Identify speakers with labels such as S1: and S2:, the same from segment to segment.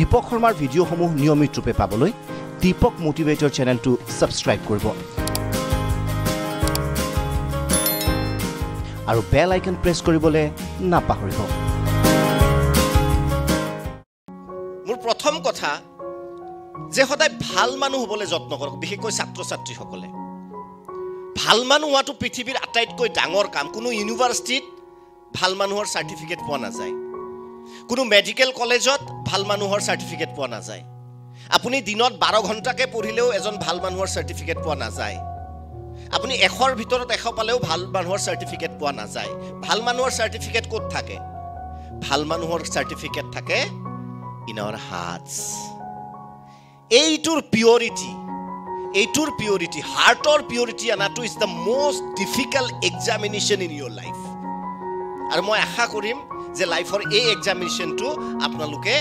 S1: দীপক শৰ্মাৰ ভিডিঅ'সমূহ নিয়মিত ৰূপে পাবলৈ দীপক মোটিভেটৰ চেনেলটো সাবস্ক্ৰাইব কৰিব আৰু বেল আইকন প্ৰেছ কৰিবলৈ নাপাহৰিব।
S2: মোৰ প্ৰথম কথা যে সদায় ভাল মানুহ হ'বলৈ যত্ন কৰক, বিশেষকৈ ছাত্ৰ ছাত্ৰীসকলে। ভাল মানুহ হোৱাটো পৃথিৱীৰ আটাইতকৈ ডাঙৰ কাম। কোনো ইউনিভাৰ্চিটিত ভাল মানুহৰ চাৰ্টিফিকেট পোৱা নাযায়, কোনো মেডিকেল কলেজত ভাল মানুহৰ চাৰ্টিফিকেট পোৱা নাযায়, আপুনি দিনত 12 ঘণ্টাকৈ পঢ়িলেও এজন ভাল মানুহৰ চাৰ্টিফিকেট পোৱা নাযায়, আপুনি 100ৰ ভিতৰত 100 পালেও ভাল মানুহৰ চাৰ্টিফিকেট পোৱা নাযায়। ভাল মানুহৰ চাৰ্টিফিকেট ক'ত থাকে? ভাল মানুহৰ চাৰ্টিফিকেট থাকে ইন আৱাৰ হাৰ্টছ। এইটোৰ পিউৰিটি, হাৰ্টৰ পিউৰিটি আনাটো is the most difficult examination in your life. আৰু মই আশা কৰিম যে লাইফৰ এই এক্সামিনেশ্যনটো আপোনালোকে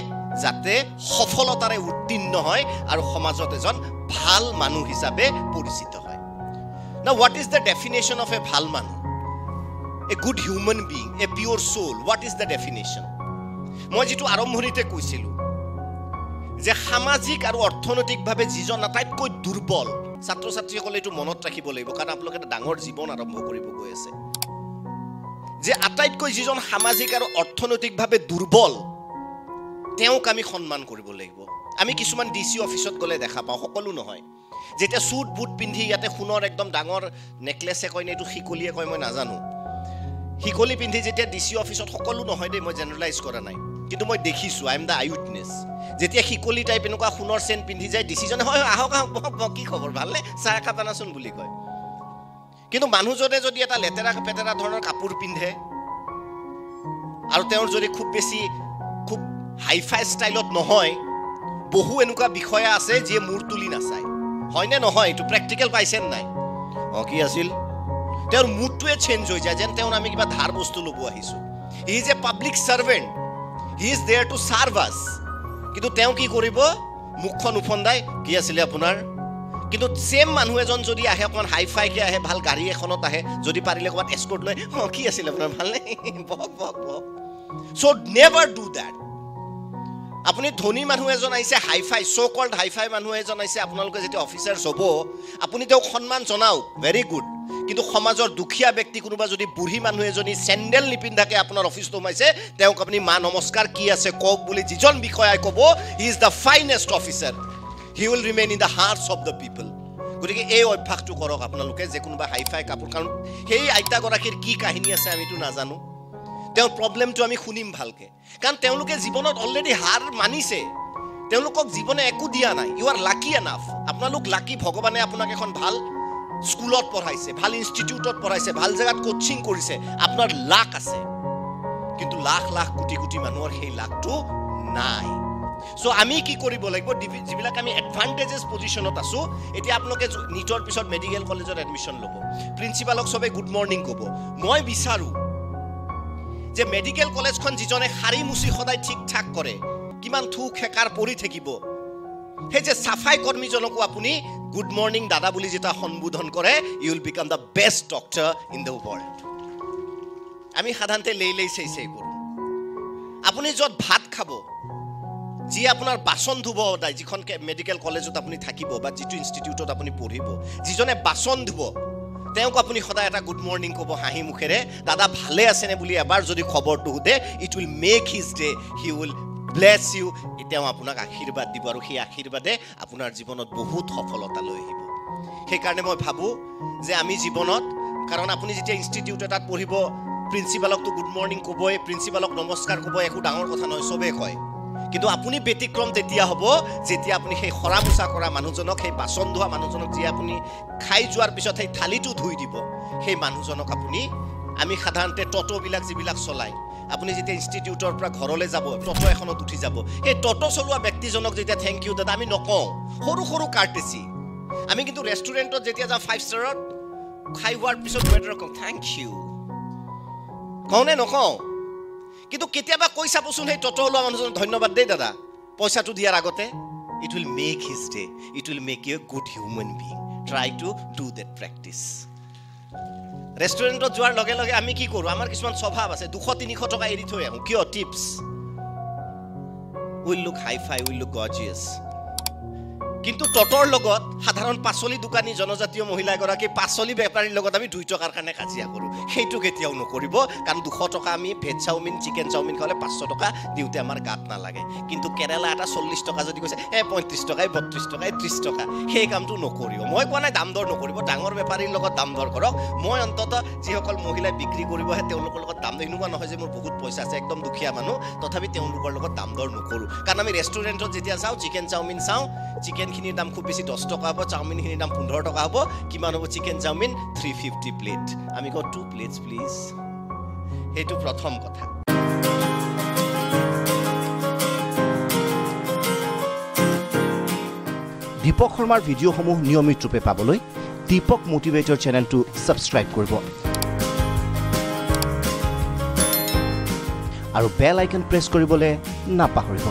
S2: যাতে সফলতাৰে উত্তীৰ্ণ হয় আৰু সমাজত এজন ভাল মানুহ হিচাপে পৰিচিত হয়। Now, what is the definition of a ভাল মানুহ? A good human being, a pure soul. What is the definition? মই যেটো আৰম্ভণিতে কৈছিলো যে সামাজিক আৰু অৰ্থনৈতিকভাৱে যিজন আটাইতকৈ দুৰ্বল, ছাত্ৰ ছাত্ৰীসকলে এইটো মনত ৰাখিব লাগিব, কাৰণ আপোনালোকে এটা ডাঙৰ জীৱন আৰম্ভ কৰিব গৈ আছে। যে আটাইতকৈ যিজন সামাজিক আৰু অৰ্থনৈতিকভাৱে দুৰ্বল, তেওঁক আমি সন্মান কৰিব লাগিব। আমি কিছুমান ডিসি অফিচত গ'লে দেখা পাওঁ, সকলো নহয়, যেতিয়া সুট বুট পিন্ধি ইয়াতে সোণৰ একদম ডাঙৰ নেকলেছে কয় নে এইটো শিকলিয়ে কয় মই নাজানো, শিকলি পিন্ধি যেতিয়া ডিসি অফিচত, সকলো নহয় দেই, মই জেনেৰেলাইজ কৰা নাই, কিন্তু মই দেখিছোঁ, I am the I witness. যেতিয়া শিকলি টাইপ এনেকুৱা সোণৰ চেন পিন্ধি যায়, ডিচিজনে হয় আহক আহক বহক, কি খবৰ, ভালনে, চাহ একাপ আনাচোন বুলি কয়। কিন্তু মানুহজনে যদি এটা লেতেৰা পেতেৰা ধৰণৰ কাপোৰ পিন্ধে আৰু তেওঁৰ যদি খুব হাইফাই ষ্টাইলত নহয়, বহু এনেকুৱা বিষয়া আছে যিয়ে মূৰ তুলি নাচায়, হয়নে নহয়? এইটো প্ৰেক্টিকেল পাইছেন নাই? কি আছিল, তেওঁৰ মুডটোৱে চেঞ্জ হৈ যায়, যেন তেওঁ আমি কিবা ধাৰ বস্তু ল'ব আহিছোঁ। He is a public servant, he is there to serve us. কিন্তু তেওঁ কি কৰিব? মুখখন উফন্দাই, কি আছিলে আপোনাৰ? কিন্তু সেম মানুহ এজন যদি আহে, অকণমান হাইফাইকে আহে, ভাল গাড়ী এখনত আহে, যদি পাৰিলে ক'ৰবাত এস্কৰ্ট লৈ, কি আছিলে আপোনাৰ, ভালনে, বহক বহক বহক। চ' নেভাৰ ডু দেট। আপুনি ধনী মানুহ এজন আহিছে, হাইফাই চ' কল্ড হাইফাই মানুহ এজন আহিছে, আপোনালোকে যেতিয়া অফিচাৰ্ছ হ'ব, আপুনি তেওঁক সন্মান জনাওক, ভেৰি গুড। কিন্তু সমাজৰ দুখীয়া ব্যক্তি কোনোবা যদি বুঢ়ী মানুহ এজনী চেণ্ডেল নিপিন্ধাকে আপোনাৰ অফিচটো সোমাইছে, তেওঁক আপুনি মা নমস্কাৰ কি আছে কওক বুলি যিজন বিষয়াই ক'ব, he is the finest officer, he will remain in the hearts of the people. গতিকে এই অভ্যাসটো কৰক আপোনালোকে, যে কোনোবা হাইফাই কাপোৰ, কাৰণ সেই আইতাগৰাকীৰ কি কাহিনী আছে আমিতো নাজানো, তেওঁৰ প্ৰব্লেমটো আমি শুনিম ভালকে, কাৰণ তেওঁলোকে জীৱনত অলৰেডি হাৰ মানিছে, তেওঁলোকক জীৱনে একো দিয়া নাই। ইউ আৰ লাকি এনাফ, আপোনালোক লাকি, ভগৱানে আপোনাক এখন ভাল স্কুলত পঢ়াইছে, ভাল ইনষ্টিটিউটত পঢ়াইছে, ভাল জেগাত কোচিং কৰিছে, আপোনাৰ লাক আছে। কিন্তু লাখ লাখ কোটি কোটি মানুহৰ সেই লাকটো নাই। চ' আমি কি কৰিব লাগিব, যিবিলাক আমি এডভান্টেজেছ পজিশ্যনত আছোঁ, এতিয়া আপোনালোকে নিটৰ পিছত মেডিকেল কলেজত এডমিশ্যন ল'ব, প্ৰিন্সিপালক চবে গুড মৰ্ণিং ক'ব। মই বিচাৰোঁ যে মেডিকেল কলেজখন যিজনে শাৰী মুচি সদায় ঠিক ঠাক কৰে, কিমান থুক হেকাৰ পৰি থাকিব, সেই যে চাফাই কৰ্মীজনকো আপুনি গুড মৰ্ণিং দাদা বুলি যেতিয়া সম্বোধন কৰে, you will become the best doctor in the world. আমি সাধাৰণতে লেই চেই কৰোঁ। আপুনি য'ত ভাত খাব, যি আপোনাৰ বাচন ধুব, যিখন মেডিকেল কলেজত আপুনি থাকিব বা যিটো ইনষ্টিটিউটত আপুনি পঢ়িব, যিজনে বাচন ধুব, তেওঁক আপুনি সদায় এটা গুড মৰ্ণিং ক'ব হাঁহি মুখেৰে, দাদা ভালে আছেনে বুলি এবাৰ যদি খবৰটো সোধে, it will make his day, he will bless you. তেওঁ আপোনাক আশীৰ্বাদ দিব আৰু সেই আশীৰ্বাদে আপোনাৰ জীৱনত বহুত সফলতা লৈ আহিব। সেইকাৰণে মই ভাবোঁ যে আমি জীৱনত, কাৰণ আপুনি যেতিয়া ইনষ্টিটিউট এটাত পঢ়িব, প্ৰিন্সিপালকতো গুড মৰ্ণিং ক'বই, প্ৰিন্সিপালক নমস্কাৰ ক'ব, একো ডাঙৰ কথা নহয়, চবেই কয়। কিন্তু আপুনি ব্যতিক্ৰম তেতিয়া হ'ব যেতিয়া আপুনি সেই সৰা পোছা কৰা মানুহজনক, সেই বাচন ধোৱা মানুহজনক, যি আপুনি খাই যোৱাৰ পিছত সেই থালিটো ধুই দিব, সেই মানুহজনক আপুনি, আমি সাধাৰণতে টটোবিলাক যিবিলাক চলায়, আপুনি যেতিয়া ইনষ্টিটিউটৰ পৰা ঘৰলৈ যাব, টটো এখনত উঠি যাব, সেই টটো চলোৱা ব্যক্তিজনক যেতিয়া থেংক ইউ দাদা আমি নকওঁ, সৰু সৰু কাৰ্টেচি। আমি কিন্তু ৰেষ্টুৰেণ্টত যেতিয়া যাওঁ 5 ষ্টাৰত, খাই হোৱাৰ পিছত ৱেটাৰক কওঁ থেংক ইউ, কওঁ নে নকওঁ? কিন্তু কেতিয়াবা কৈ চাবচোন সেই টটো ওলোৱা মানুহজনক, ধন্যবাদ দেই দাদা, পইচাটো দিয়াৰ আগতে। It will make his day, it will make you a good human being. Try to do that practice. ৰেষ্টুৰেণ্টত যোৱাৰ লগে লগে আমি কি কৰোঁ, আমাৰ কিছুমান স্বভাৱ আছে, 200-300 টকা এৰি থৈ আহোঁ, কিয়? Tips. Will look hi-fi, will look gorgeous. কিন্তু ততৰ লগত সাধাৰণ পাচলি দোকানী জনজাতীয় মহিলা এগৰাকী পাচলি বেপাৰীৰ লগত আমি 2 টকাৰ কাৰণে কাজিয়া কৰোঁ। সেইটো কেতিয়াও নকৰিব, কাৰণ 200 টকা আমি ভেজ চাওমিন, চিকেন চাওমিন খালে 500 টকা দিওঁতে আমাৰ গাত নালাগে। কিন্তু কেৰেলা এটা 40 টকা যদি কৈছে 35 টকা, 32 টকা, 30 টকা, সেই কামটো নকৰিব। মই কোৱা নাই দাম দৰ নকৰিব, ডাঙৰ বেপাৰীৰ লগত দাম দৰ কৰক। মই অন্তত যিসকল মহিলাই বিক্ৰী কৰিব আহে তেওঁলোকৰ লগত দাম দৰ, এনেকুৱা নহয় যে মোৰ বহুত পইচা আছে, একদম দুখীয়া মানুহ, তথাপি তেওঁলোকৰ লগত দাম দৰ নকৰোঁ। কাৰণ আমি ৰেষ্টুৰেণ্টত যেতিয়া যাওঁ, চিকেন চাওমিন চাওঁ, চিকেনখিনিৰ দাম খুব বেছি 10 টকা হ'ব, চাওমিনখিনিৰ দাম 15 টকা হ'ব। কিমান হ'ব চিকেন চাওমিন? 350 প্লেট। আমি কওঁ 2 প্লেটছ প্লিজ। সেইটো প্ৰথম কথা।
S1: দীপক শৰ্মাৰ ভিডিঅ'সমূহ নিয়মিত ৰূপে পাবলৈ দীপক মটিভেটৰ চেনেলটো ছাবস্ক্ৰাইব কৰিব আৰু বেল আইকন প্ৰেছ কৰিবলৈ নাপাহৰিব।